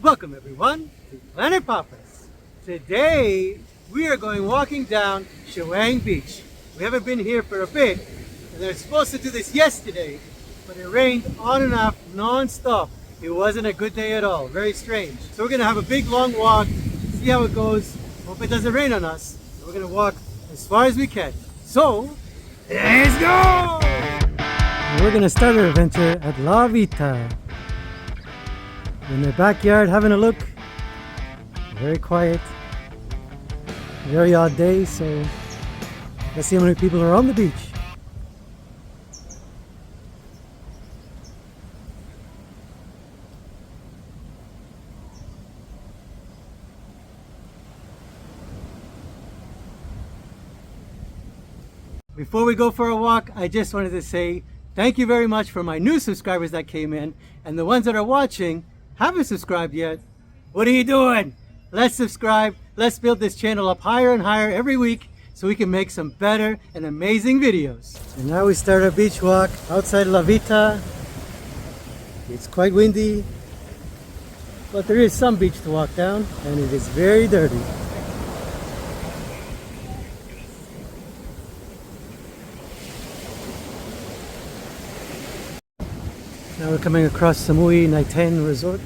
Welcome everyone to Planet Papas. Today we are going walking down Chaweng Beach. We haven't been here for a bit and they're supposed to do this yesterday, but it rained on and off non-stop. It wasn't a good day at all, very strange. So we're gonna have a big long walk, see how it goes. Hope it doesn't rain on us. We're gonna walk as far as we can. So, let's go! We're gonna start our adventure at La Vita. In the backyard having a look. Very quiet. Very odd day, so let's see how many people are on the beach. Before we go for a walk, I just wanted to say thank you very much for my new subscribers that came in, and the ones that are watching haven't subscribed yet. What are you doing? Let's subscribe. Let's build this channel up higher and higher every week so we can make some better and amazing videos. And now we start our beach walk outside La Vita. It's quite windy, but there is some beach to walk down and it is very dirty. Now we're coming across Samui Nighttime Resort.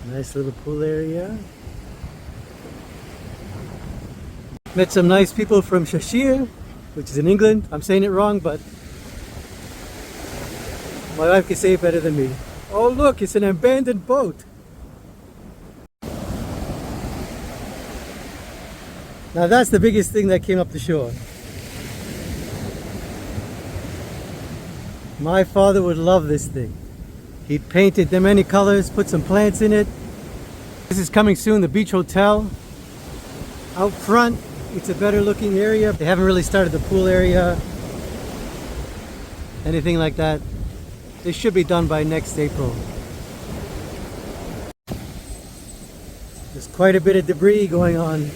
Nice little pool area. Met some nice people from Cheshire, which is in England. I'm saying it wrong, but my wife can say it better than me. Oh look, it's an abandoned boat. Now that's the biggest thing that came up the shore. My father would love this thing. He painted them many colors, put some plants in it. This is coming soon, the beach hotel. Out front, it's a better looking area. They haven't really started the pool area, anything like that. This should be done by next April. There's quite a bit of debris going on.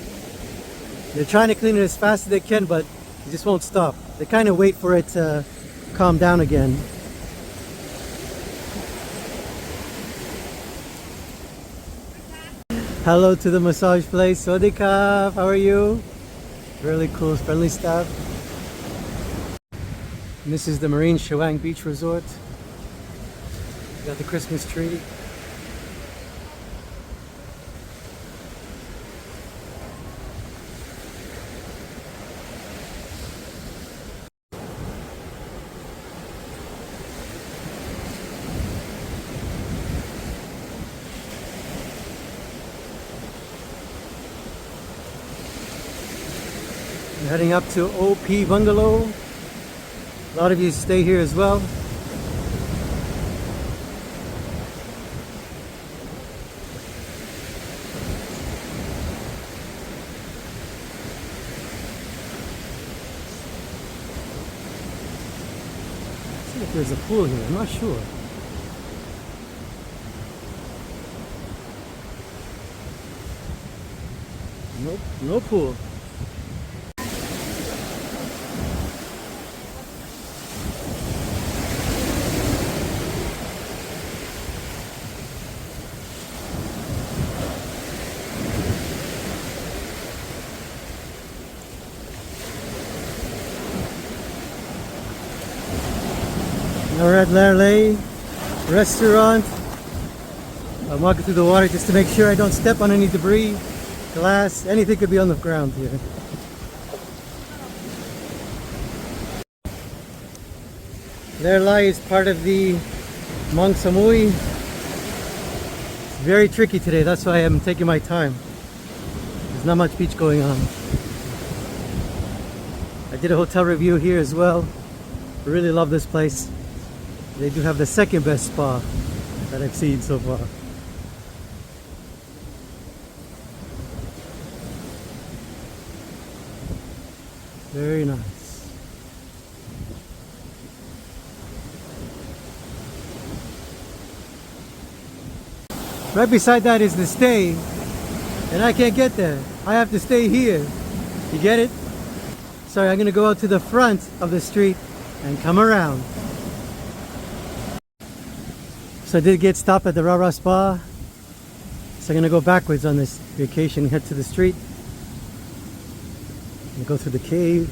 They're trying to clean it as fast as they can, but it just won't stop. They kind of wait for it to calm down again. Hello to the massage place. Sodikap, how are you? Really cool, friendly staff. And this is the Marine Chaweng Beach Resort. We got the Christmas tree. We're heading up to OP Bungalow. A lot of you stay here as well. Let's see if there's a pool here, I'm not sure. Nope, no pool. Now we're at Lerley restaurant. I'm walking through the water just to make sure I don't step on any debris, glass, anything could be on the ground here. Lerley is part of the Koh Samui. It's very tricky today, that's why I'm taking my time. There's not much beach going on. I did a hotel review here as well. I really love this place. They do have the second best spa that I've seen so far. Very nice. Right beside that is the stay, and I can't get there. I have to stay here. You get it? Sorry, I'm gonna go out to the front of the street and come around. So I did get stopped at the Rara Spa. So I'm gonna go backwards on this vacation, head to the street and go through the cave.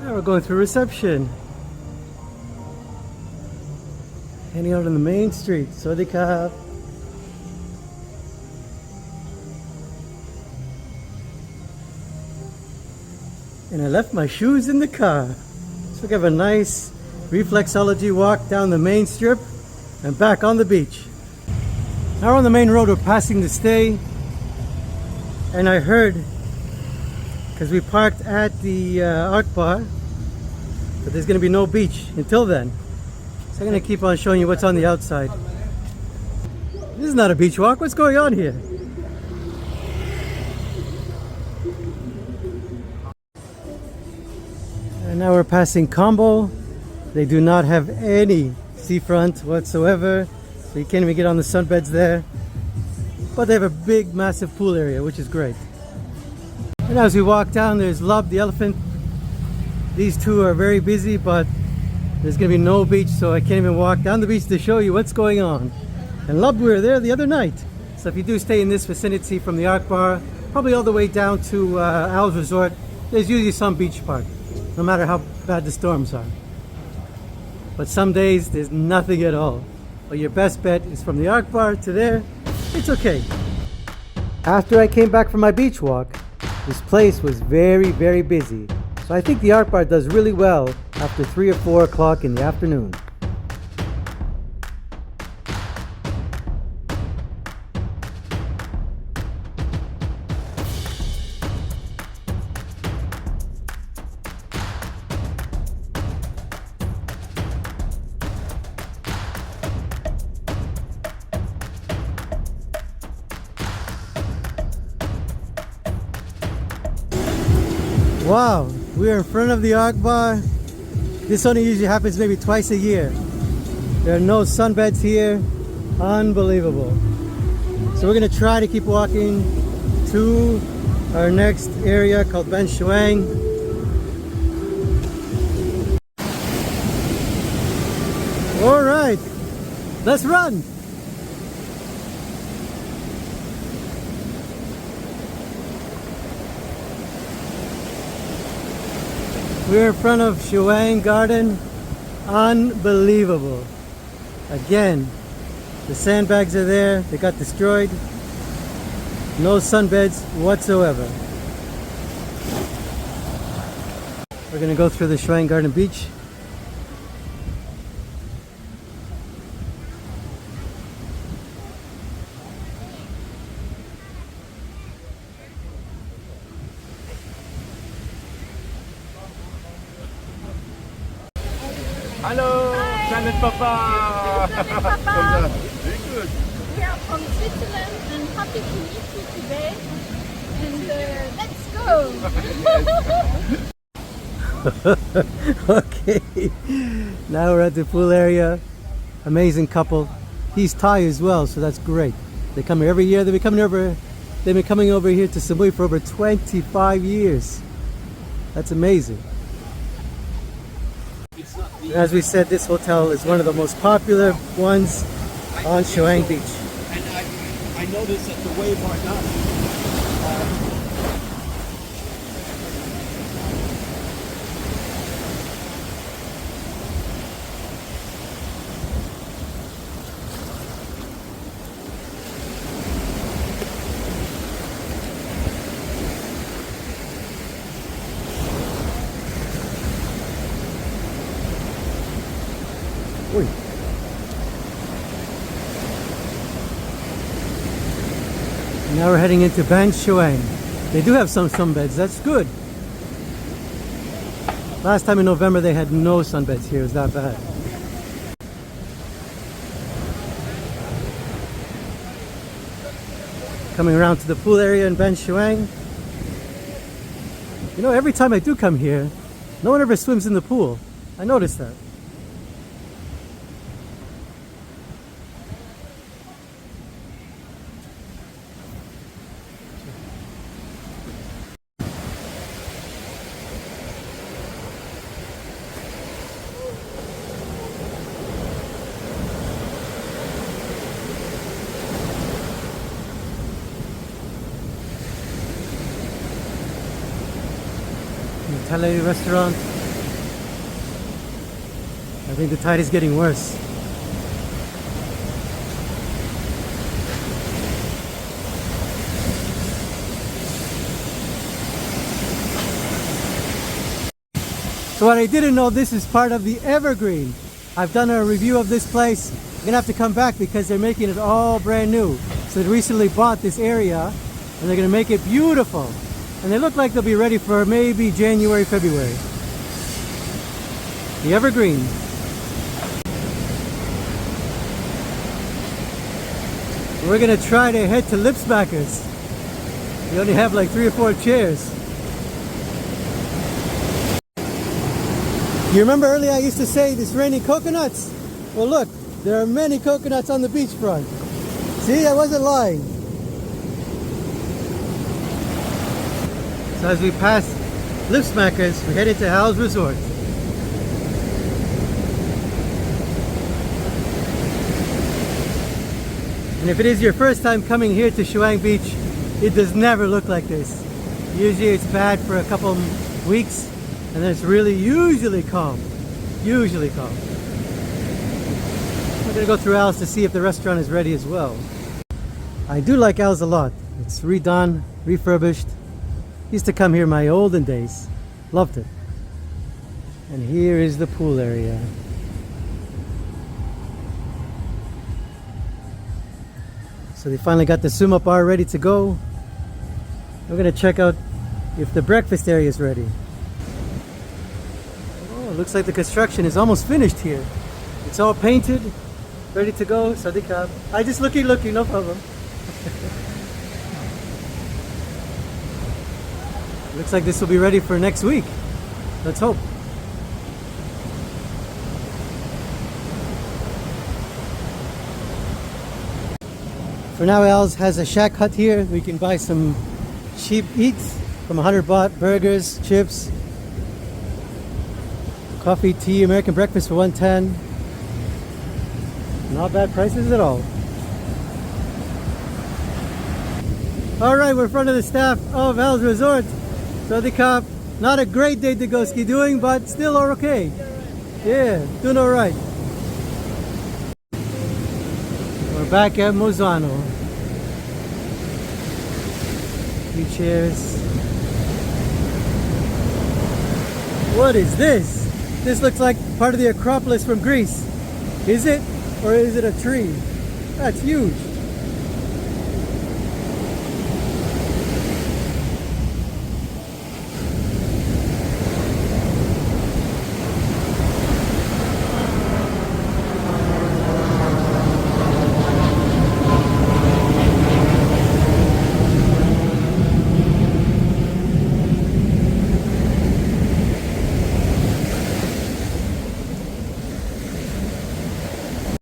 Now we're going through reception. Hanging out on the main street. Sodika. And I left my shoes in the car. So we have a nice reflexology walk down the main strip and back on the beach. Now we're on the main road, we're passing the stay. And I heard, because we parked at the Art Bar, but there's going to be no beach until then. So I'm going to keep on showing you what's on the outside. This is not a beach walk. What's going on here? And now we're passing Combo. They do not have any seafront whatsoever, so you can't even get on the sunbeds there. But they have a big, massive pool area, which is great. And as we walk down, there's Lub the elephant. These two are very busy, but there's gonna be no beach, so I can't even walk down the beach to show you what's going on. And Lub, we were there the other night. So if you do stay in this vicinity from the Art Bar, probably all the way down to Al's Resort, there's usually some beach park, no matter how bad the storms are. But some days, there's nothing at all. But your best bet is from the Art Bar to there, it's okay. After I came back from my beach walk, this place was very, very busy. So I think the Art Bar does really well after 3 or 4 o'clock in the afternoon. Wow, we're in front of the Art Bar. This only usually happens maybe twice a year. There are no sunbeds here. Unbelievable. So we're gonna try to keep walking to our next area called Ben Chaweng. All right, let's run. We're in front of Chaweng Garden. Unbelievable. Again, the sandbags are there. They got destroyed. No sunbeds whatsoever. We're gonna go through the Chaweng Garden beach. Hello, Planet Papa. Planet Papa. Very good. We are from Switzerland and happy to meet you today. And let's go. Okay, now we're at the pool area. Amazing couple. He's Thai as well, so that's great. They come here every year. They've been coming over here to Samui for over 25 years. That's amazing. As we said, this hotel is one of the most popular ones on Chaweng Beach. And I noticed that the wave are not. Oi. Now we're heading into Ben Chaweng. They do have some sunbeds, that's good. Last time in November they had no sunbeds here, it was that bad. Coming around to the pool area in Ben Chaweng. You know, every time I do come here, no one ever swims in the pool. I noticed that. Thai restaurant. I think the tide is getting worse. So what I didn't know, this is part of the Evergreen. I've done a review of this place. I'm gonna have to come back because they're making it all brand new. So they recently bought this area and they're gonna make it beautiful. And they look like they'll be ready for maybe January, February. The Evergreen. We're gonna try to head to Lipsmackers. We only have like 3 or 4 chairs. You remember earlier I used to say it's raining coconuts? Well look, there are many coconuts on the beachfront. See, I wasn't lying. So as we pass Lipsmackers, we head into Hal's Resort. And if it is your first time coming here to Chaweng Beach, it does never look like this. Usually it's bad for a couple weeks, and then it's really usually calm. Usually calm. We're gonna go through Al's to see if the restaurant is ready as well. I do like Al's a lot. It's redone, refurbished. Used to come here in my olden days. Loved it. And here is the pool area. So they finally got the sumo bar ready to go. We're gonna check out if the breakfast area is ready. Oh, it looks like the construction is almost finished here. It's all painted, ready to go. Sadikab. I just looking, no problem. Looks like this will be ready for next week. Let's hope. For now, Al's has a shack hut here. We can buy some cheap eats from 100 baht, burgers, chips, coffee, tea, American breakfast for 110. Not bad prices at all. All right, we're in front of the staff of Al's Resort. So the cop, not a great day to go ski doing, but still okay. Yeah, doing all right. We're back at Mozano. Few chairs. What is this? This looks like part of the Acropolis from Greece. Is it? Or is it a tree? That's huge.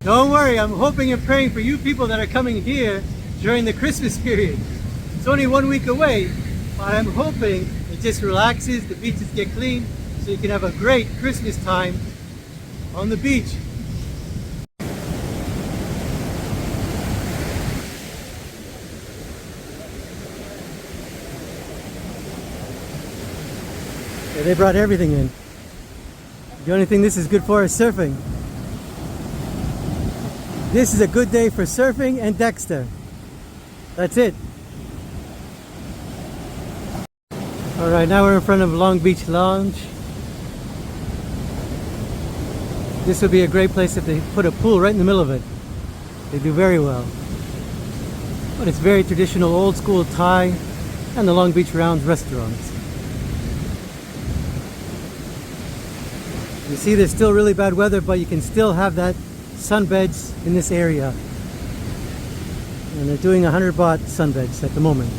Don't worry, I'm hoping and praying for you people that are coming here during the Christmas period. It's only 1 week away, but I'm hoping it just relaxes, the beaches get clean, so you can have a great Christmas time on the beach. Yeah, they brought everything in. The only thing this is good for is surfing. This is a good day for surfing and Dexter. That's it. Alright, now we're in front of Long Beach Lounge. This would be a great place if they put a pool right in the middle of it. They do very well. But it's very traditional, old school Thai, and the Long Beach Rounds restaurants. You see, there's still really bad weather, but you can still have that sunbeds in this area. And they're doing 100 baht sunbeds at the moment.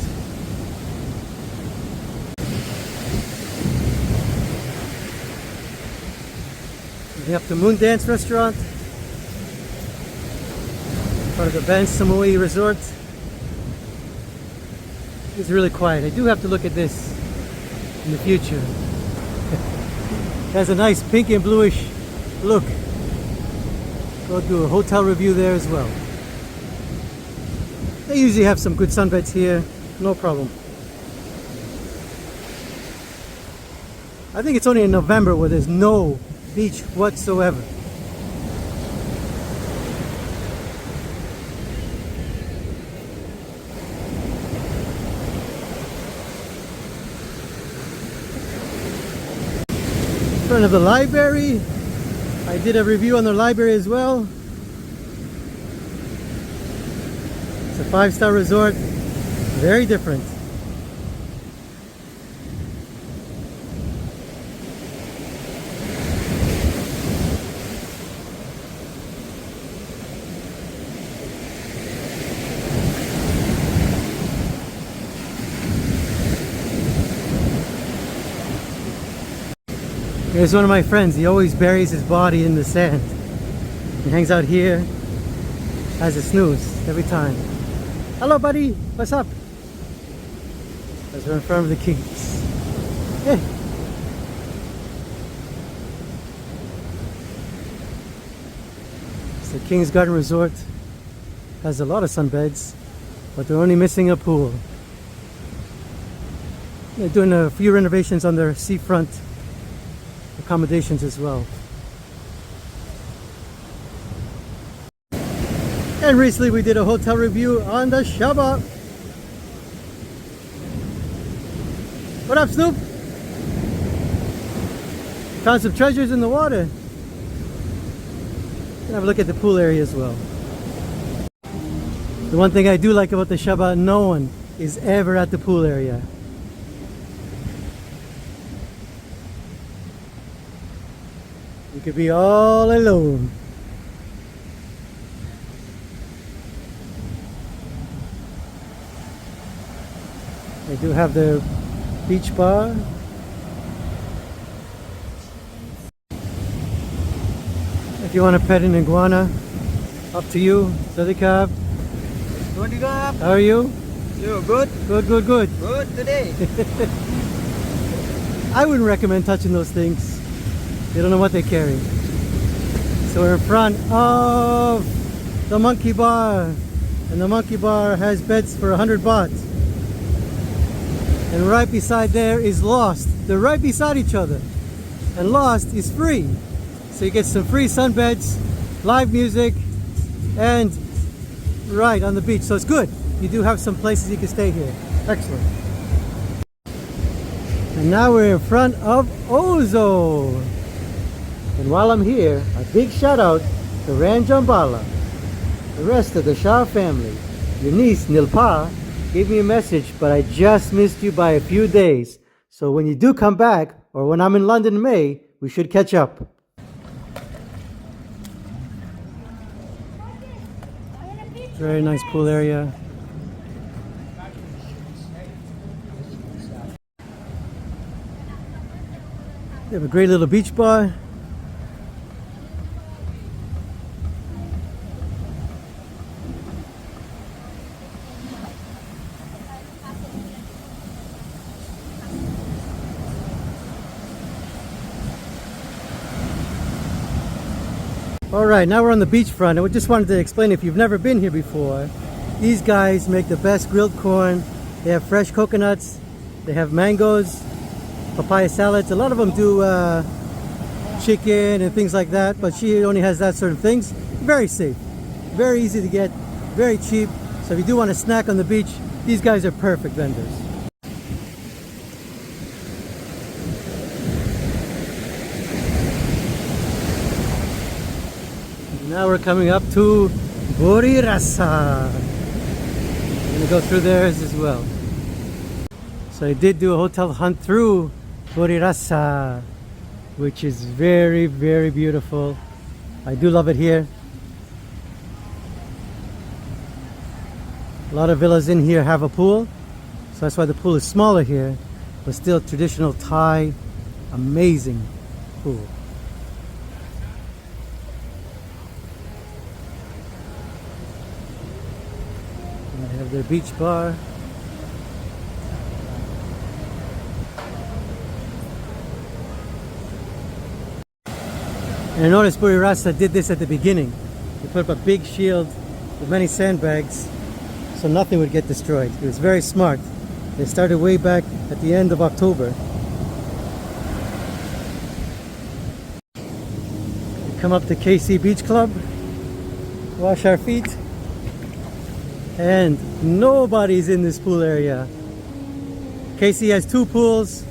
We have the Moon Dance restaurant, part of the Koh Samui resort. It's really quiet. I do have to look at this in the future. It has a nice pink and bluish look. Go do a hotel review there as well. They usually have some good sunbeds here, no problem. I think it's only in November where there's no beach whatsoever. In front of the library, I did a review on the library as well. It's a 5-star resort, very different. Here's one of my friends. He always buries his body in the sand. He hangs out here, has a snooze every time. Hello, buddy. What's up? As we're in front of the Kings. Hey. It's the King's Garden Resort. Has a lot of sunbeds, but they're only missing a pool. They're doing a few renovations on their seafront accommodations as well. And recently we did a hotel review on the Shaba. What up, Snoop? Found some treasures in the water. And have a look at the pool area as well. The one thing I do like about the Shaba, no one is ever at the pool area. You could be all alone. They do have their beach bar. If you want to pet an iguana, up to you. Sadikab. How are you? You good? Good, good, good. Good today. I wouldn't recommend touching those things. They don't know what they carry. So we're in front of the monkey bar. And the monkey bar has beds for 100 baht. And right beside there is Lost. They're right beside each other. And Lost is free. So you get some free sunbeds, live music, and right on the beach. So it's good. You do have some places you can stay here. Excellent. And now we're in front of Ozo. And while I'm here, a big shout out to Ranjambala, the rest of the Shah family. Your niece Nilpa gave me a message, but I just missed you by a few days. So when you do come back, or when I'm in London in May, we should catch up. Very nice pool area. They have a great little beach bar. Alright, now we're on the beachfront, and we just wanted to explain, if you've never been here before, these guys make the best grilled corn. They have fresh coconuts, they have mangoes, papaya salads. A lot of them do chicken and things like that, but she only has that sort of things. Very safe, very easy to get, very cheap. So if you do want to snack on the beach, these guys are perfect vendors. Now we're coming up to Buri Rasa. I'm gonna go through theirs as well. So I did do a hotel hunt through Buri Rasa, which is very, very beautiful. I do love it here. A lot of villas in here have a pool, so that's why the pool is smaller here, but still traditional Thai, amazing pool. And they have their beach bar. And I noticed Buri Rasa did this at the beginning. They put up a big shield with many sandbags so nothing would get destroyed. It was very smart. They started way back at the end of October. We come up to KC Beach Club, wash our feet, and nobody's in this pool area. KC has two pools.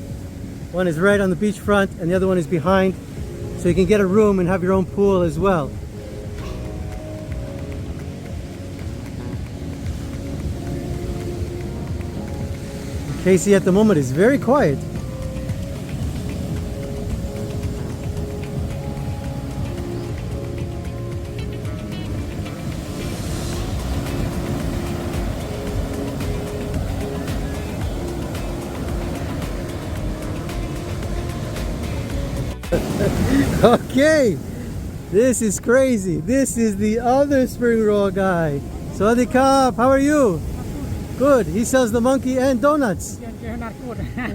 One is right on the beach front and the other one is behind. So you can get a room and have your own pool as well. KC at the moment is very quiet. Okay, this is crazy. This is the other spring roll guy. Sawadee Krap, how are you? Good. He sells the monkey and donuts.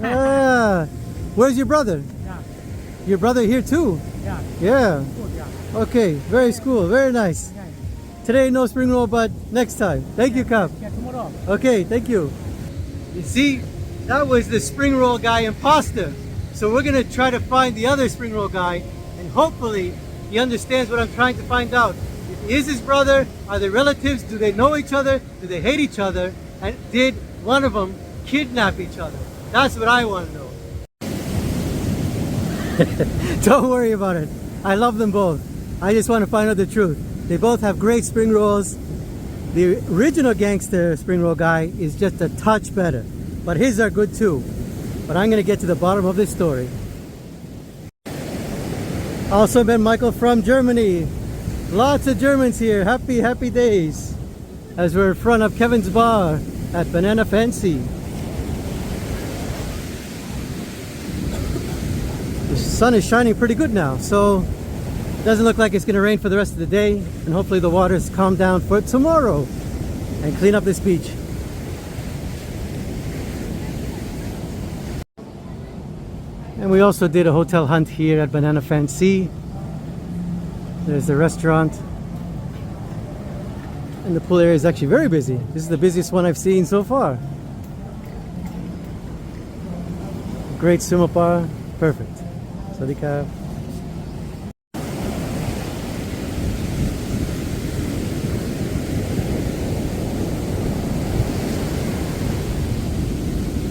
Ah, where's your brother? Your brother here too? Yeah. Okay, very cool, very nice. Today no spring roll, but next time. Thank you, Kap. Okay, thank you. You see, that was the spring roll guy imposter. So we're gonna try to find the other spring roll guy, and hopefully he understands what I'm trying to find out. If he is his brother, are they relatives? Do they know each other? Do they hate each other? And did one of them kidnap each other? That's what I want to know. Don't worry about it. I love them both. I just want to find out the truth. They both have great spring rolls. The original gangster spring roll guy is just a touch better, but his are good too. But I'm going to get to the bottom of this story. Also met Michael from Germany. Lots of Germans here. Happy, happy days. As we're in front of Kevin's bar at Banana Fancy. The sun is shining pretty good now, so it doesn't look like it's going to rain for the rest of the day, and hopefully the water's calmed down for tomorrow and clean up this beach. And we also did a hotel hunt here at Banana Fancy. There's the restaurant. And the pool area is actually very busy. This is the busiest one I've seen so far. Great sumo bar. Perfect. Sawadee Krap.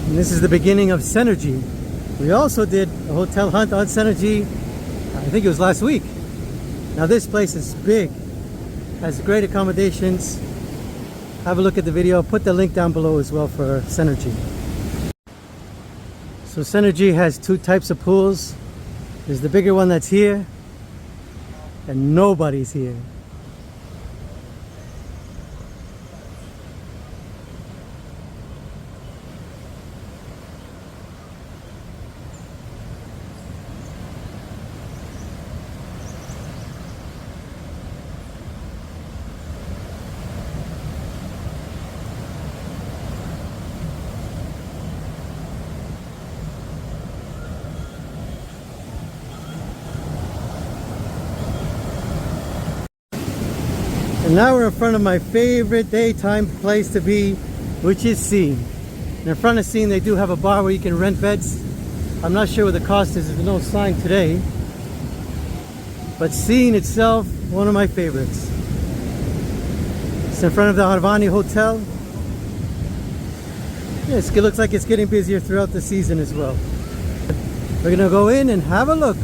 And this is the beginning of Synergy. We also did a hotel hunt on Synergy, I think it was last week. Now this place is big, has great accommodations. Have a look at the video. I'll put the link down below as well for Synergy. So Synergy has two types of pools. There's the bigger one that's here, and nobody's here. And now we're in front of my favorite daytime place to be, which is Scene. And in front of Scene they do have a bar where you can rent beds. I'm not sure what the cost is, there's no sign today. But Scene itself, one of my favorites. It's in front of the Harvani Hotel. Yes, it looks like it's getting busier throughout the season as well. We're gonna go in and have a look.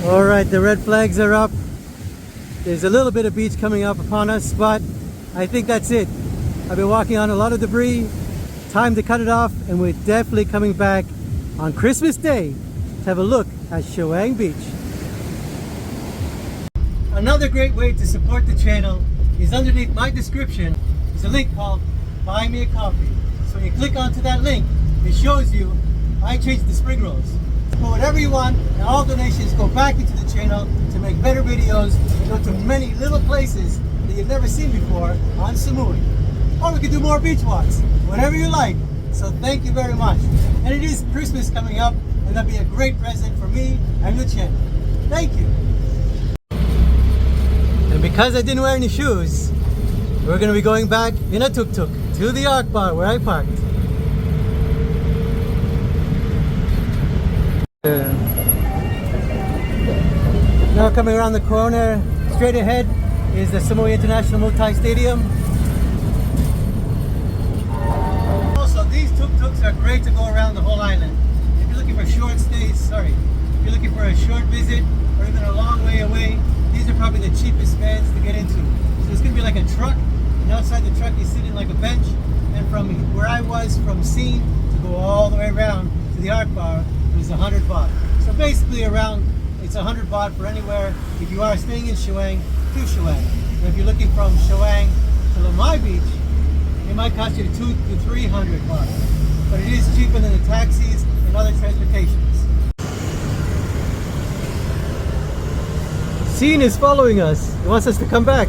All right, the red flags are up. There's a little bit of beach coming up upon us, but I think that's it. I've been walking on a lot of debris. Time to cut it off, and we're definitely coming back on Christmas Day to have a look at Chaweng Beach. Another great way to support the channel is underneath my description. There's a link called Buy Me a Coffee. So when you click onto that link, it shows you I changed the spring rolls. Put whatever you want, and all donations go back into the channel to make better videos and go to many little places that you've never seen before on Samui. Or we could do more beach walks, whatever you like. So thank you very much. And it is Christmas coming up, and that'd be a great present for me and the channel. Thank you. And because I didn't wear any shoes, we're going to be going back in a tuk-tuk to the Ark Bar where I parked. Now coming around the corner, straight ahead is the Samui International Multi Stadium. Also, these tuk-tuks are great to go around the whole island. If you're looking for short stays, if you're looking for a short visit or even a long way away, these are probably the cheapest vans to get into. So it's going to be like a truck, and outside the truck you sit in like a bench, and from where I was, from Scene to go all the way around to the Ark Bar, it was 100 baht. So basically around, it's 100 baht for anywhere if you are staying in Chaweng to Chaweng. But if you're looking from Chaweng to Lamai Beach, it might cost you 200 to 300 baht. But it is cheaper than the taxis and other transportations. Scene is following us. He wants us to come back.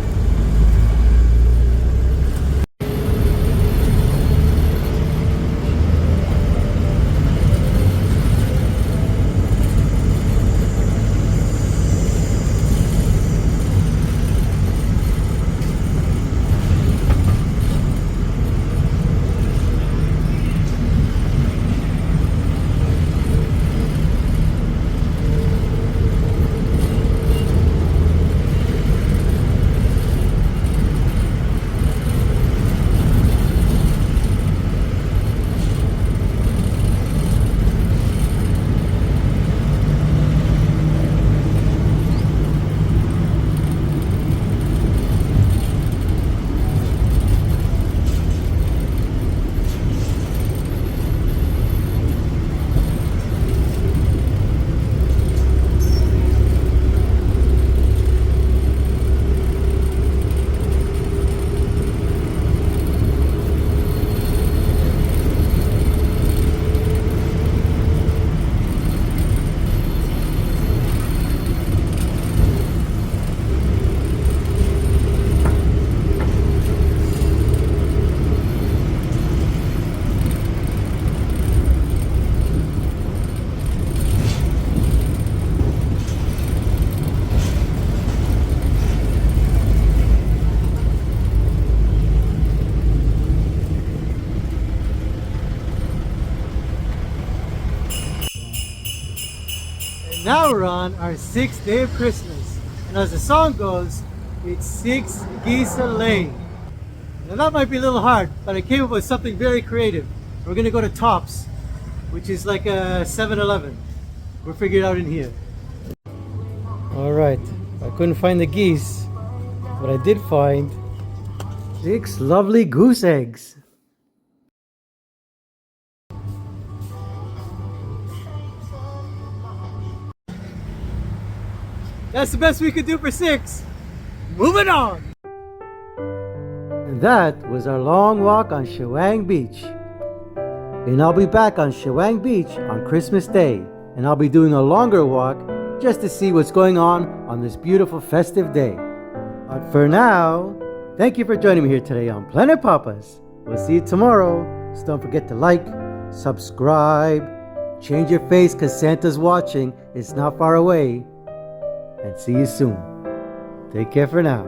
Now we're on our 6th day of Christmas, and as the song goes, it's 6 geese a laying. Now that might be a little hard, but I came up with something very creative. We're gonna go to Tops, which is like a 7-Eleven. We'll figure it out in here. Alright, I couldn't find the geese, but I did find 6 lovely goose eggs. That's the best we could do for 6. Moving on! And that was our long walk on Chaweng Beach. And I'll be back on Chaweng Beach on Christmas Day. And I'll be doing a longer walk just to see what's going on this beautiful festive day. But for now, thank you for joining me here today on Planet Papas. We'll see you tomorrow. So don't forget to like, subscribe, change your face because Santa's watching. It's not far away. And see you soon. Take care for now.